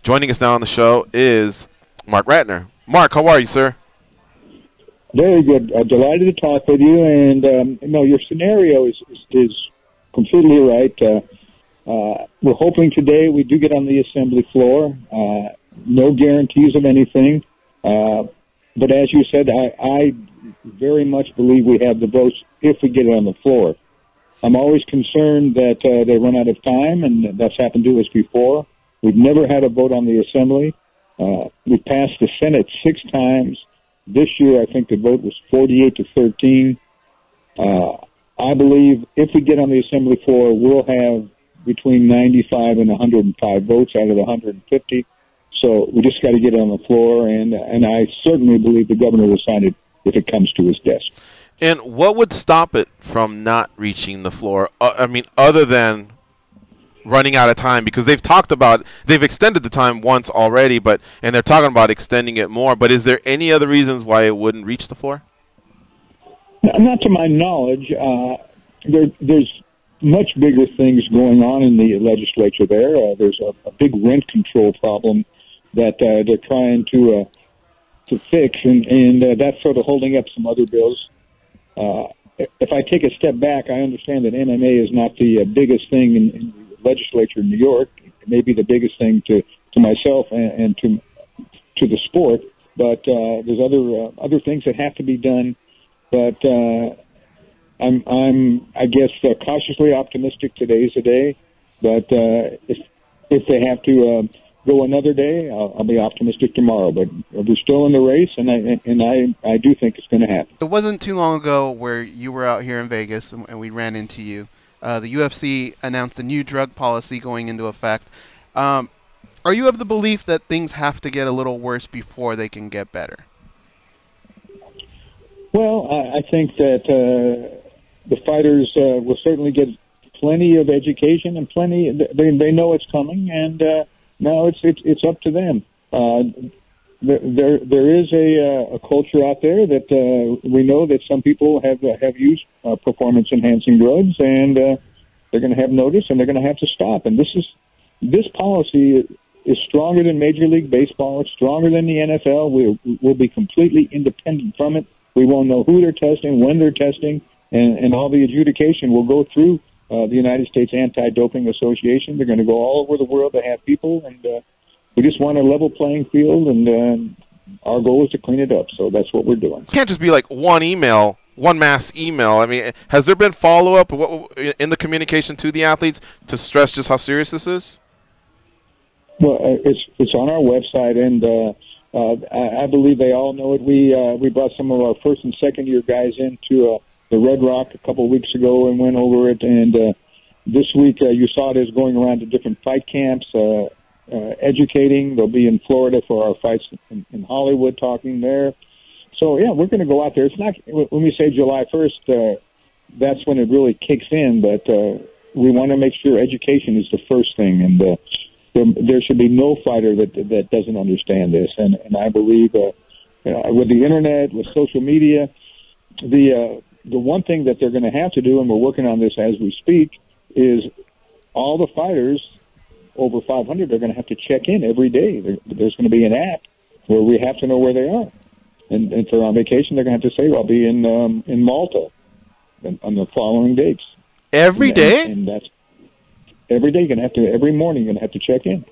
Joining us now on the show is Marc Ratner. Marc, how are you, sir? Very good. Delighted to talk with you. And your scenario is completely right. We're hoping today we do get on the assembly floor. No guarantees of anything. But as you said, I very much believe we have the votes if we get it on the floor. I'm always concerned that they run out of time, and that's happened to us before. We've never had a vote on the assembly. We've passed the Senate 6 times. This year, I think the vote was 48 to 13. I believe if we get on the assembly floor, we'll have between 95 and 105 votes out of the 150. So we just got to get it on the floor, and I certainly believe the governor will sign it if it comes to his desk. And what would stop it from not reaching the floor? I mean, other than running out of time, because they've extended the time once already, and they're talking about extending it more. But is there any other reasons why it wouldn't reach the floor? Not to my knowledge. There's much bigger things going on in the legislature there. There's a big rent control problem that they're trying to fix, and that's sort of holding up some other bills. If I take a step back, I understand that MMA is not the biggest thing in the legislature in New York. It may be the biggest thing to myself and to the sport, but there's other things that have to be done. But I'm I guess cautiously optimistic today's the day. But if they have to go another day, I'll be optimistic tomorrow. But we're still in the race, and I do think it's going to happen. It wasn't too long ago where you were out here in Vegas and we ran into you. The UFC announced a new drug policy going into effect. Are you of the belief that things have to get a little worse before they can get better? Well, I think that the fighters will certainly get plenty of education and plenty. They know it's coming, and now it's up to them. There is a culture out there that we know that some people have used performance enhancing drugs, and they're going to have notice, and they're going to have to stop. And this policy is stronger than Major League Baseball. It's stronger than the NFL. We'll be completely independent from it. We won't know who they're testing, when they're testing, and all the adjudication will go through the United States Anti-Doping Association. They're going to go all over the world to have people, and we just want a level playing field, and our goal is to clean it up. So that's what we're doing. It can't just be like one mass email. I mean, has there been follow-up in the communication to the athletes to stress just how serious this is? Well, it's on our website, and I believe they all know it. We brought some of our first and second year guys into the Red Rock a couple of weeks ago and went over it. And this week you saw it as going around to different fight camps, educating. They'll be in Florida for our fights in Hollywood, talking there. So yeah, we're going to go out there. It's not when we say July 1st. That's when it really kicks in. But we want to make sure education is the first thing, and there should be no fighter that doesn't understand this. And I believe with the internet, with social media, the one thing that they're going to have to do, and we're working on this as we speak, is all the fighters over 500 are going to have to check in every day. There's going to be an app where we have to know where they are. And if they're on vacation, they're going to have to say, "I'll be in Malta on the following dates." Every day? And that's every day. You're going to have to. Every morning, you're going to have to check in.